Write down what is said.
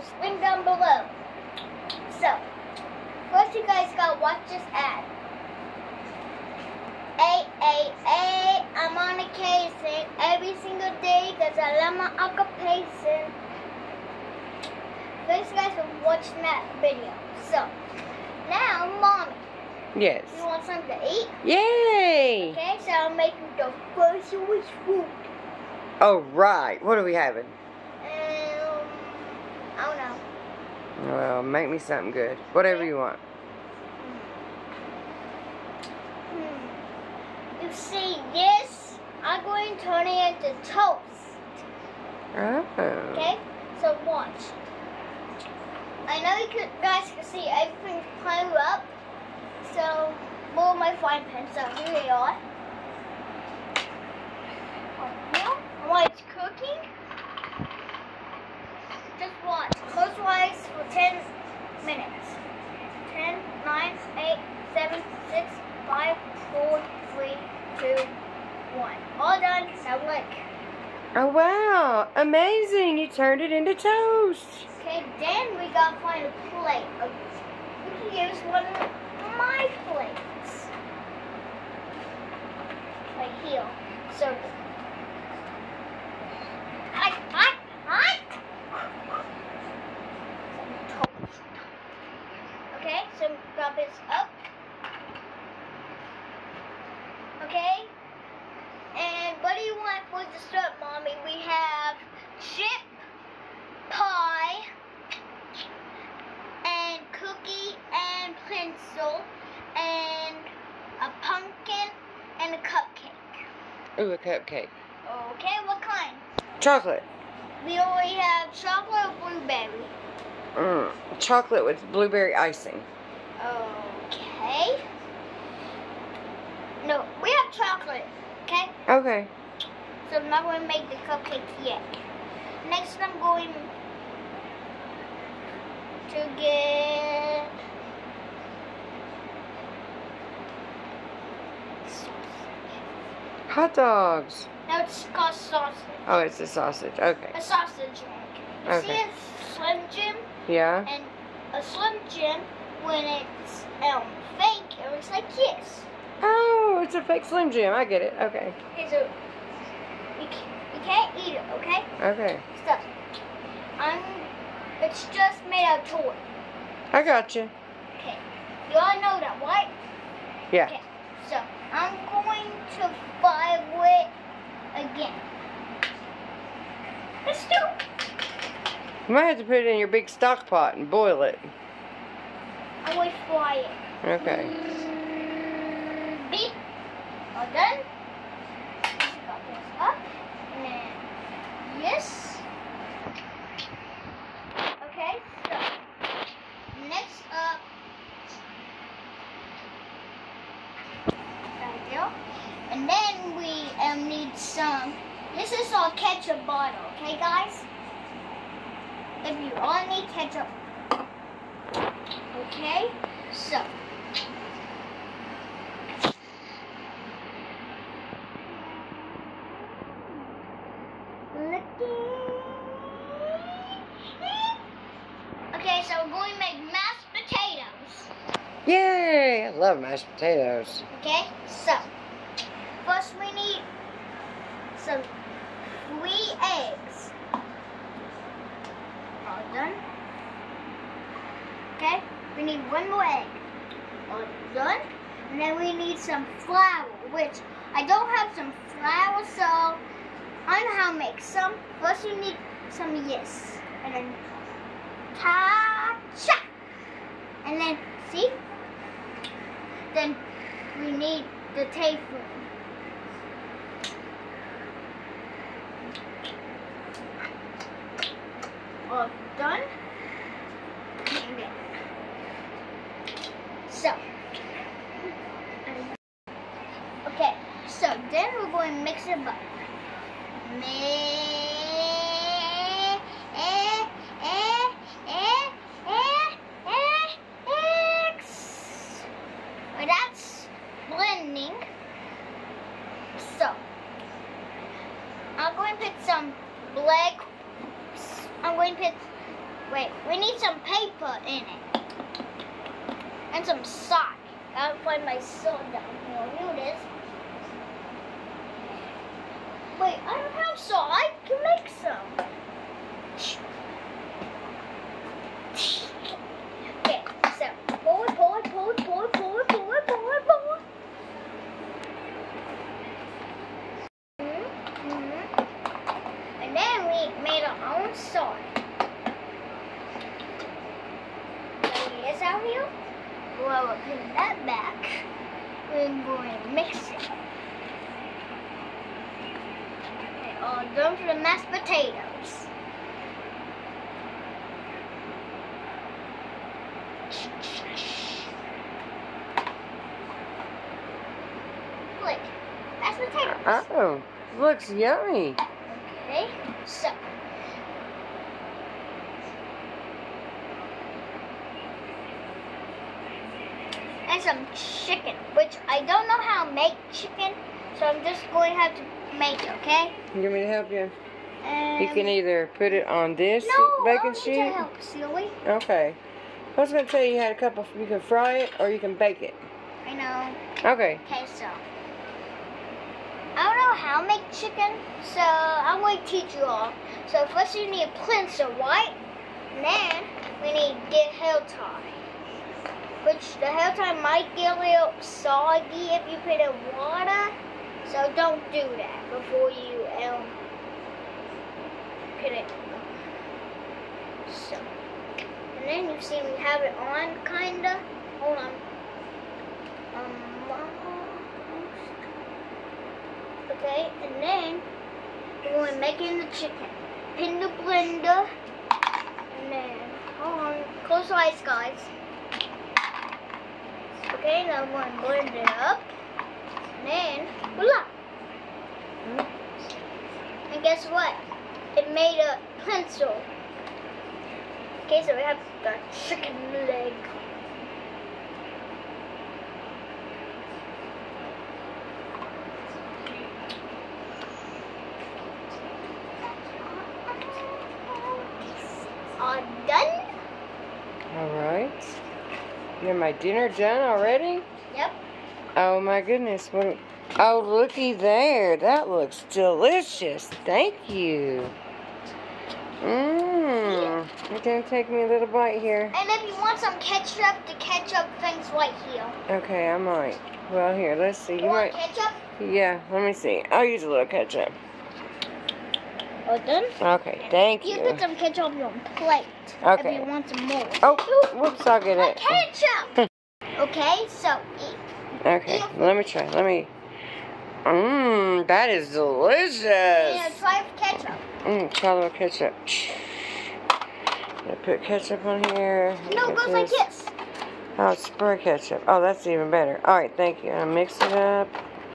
Potatoes. Link down below. So, first you guys gotta watch this ad. I'm on occasion every single day because I love my occupation. Thanks guys for watching that video. So, now, Mommy. Yes. You want something to eat? Yay! Okay, so I'm making the first wish food. Oh, right. What are we having? I don't know. Well, make me something good. Whatever you want. You see this? I'm going to turn it into toast. Oh. Okay? So watch. I know you guys can see everything's piled up. So, more of my frying pan. So here they are. And while it's cooking, just watch. Close your eyes for 10 minutes. 10, 9, 8, 7, 6, 5, 4, 3, 2, 1. All done. Now look. Oh, wow. Amazing. You turned it into toast. Okay, then we gotta find a plate. We can use one of my plates. Right here. So, toast. Okay, so grab this up. Okay, and what do you want for dessert, Mommy? We have chip pie and cookie and pencil and a pumpkin and a cupcake. Ooh, a cupcake. Okay, what kind? Chocolate. We already have chocolate or blueberry. Chocolate with blueberry icing. Okay. No, we have chocolate. Okay? Okay. So I'm not going to make the cupcakes yet. Next I'm going to get Hot dogs. no, it's called sausage. Oh, it's a sausage. Okay. A sausage egg. You Okay. see a Slim Jim? Yeah? And a Slim Jim, when it's fake, it looks like this. Oh, it's a fake Slim Jim. I get it. Okay. Okay, so you can't eat it, okay? Okay. Stuff. It's just made out of toy. I got you. Okay. You all know that, right? Yeah. Okay. So I'm going to fire it again. Let's do it. You might have to put it in your big stock pot and boil it. I'm going to fry it. Okay. Beep. All done. Just got this up. And then yes. Okay, so next up, there we go. And then we need some, this is our ketchup bottle, okay guys? If you all need ketchup. Okay, so. Okay, so we're going to make mashed potatoes. Yay! I love mashed potatoes. Okay, so first we need some 3 eggs. All done. Okay, we need 1 more egg. All done. And then we need some flour, which I don't have some flour, so I know how to make some. First we need some yeast. And then ta-cha! And then, see? Then we need the tablespoon. All done. And then. So. Okay, so then we're going to mix it up. That's blending. So I'm going to put some black. I'm going to put Wait, we need some paper in it. And some sock. I gotta find my sock down here. Here it is. Wait, I don't have sock. I can make some. Okay, so pull it. And then we made our own sock. There it is out here. Well, we'll put that back. We're going to mix it. Okay, all done for the mashed potatoes. Look, mashed potatoes. Oh, looks yummy. Okay, so. And some chicken, which I don't know how to make chicken, so I'm just going to have to make it, okay? You want me to help you? You can either put it on this no, baking I sheet. don't need to help, silly. Okay. I was going to tell you had a couple, you can fry it or you can bake it. I know. Okay. Okay, so. I don't know how to make chicken, so I'm going to teach you all. So first you need a pencil, right? And then we need to get hair tie. Which the hair tie might get a little soggy if you put in water. So don't do that before you put it. So. And then you see we have it on, kinda. Hold on. Okay, and then we're going to make in the chicken. In the blender. And then, hold on, close your eyes, guys. Okay, now I'm going to blend it up. And then, voila. And guess what? It made a pencil. Okay, so we have the chicken leg. All done? Alright. You have my dinner done already? Yep. Oh my goodness. What? Oh, looky there. That looks delicious. Thank you. Mmm. You're going to take me a little bite here. And if you want some ketchup, the ketchup thing's right here. Okay, I might. Well, here, let's see. You want ketchup? Yeah, let me see. I'll use a little ketchup. All done? Okay, thank you. You put some ketchup on your plate. Okay. If you want some more. Oh, whoops, I'll get My it. ketchup! Okay, so eat. Okay, let me try. Mmm, that is delicious. Yeah, try ketchup. Try a little ketchup. I put ketchup on here. No, it goes like this. Oh, spray ketchup. Oh, that's even better. All right, thank you. I'll mix it up.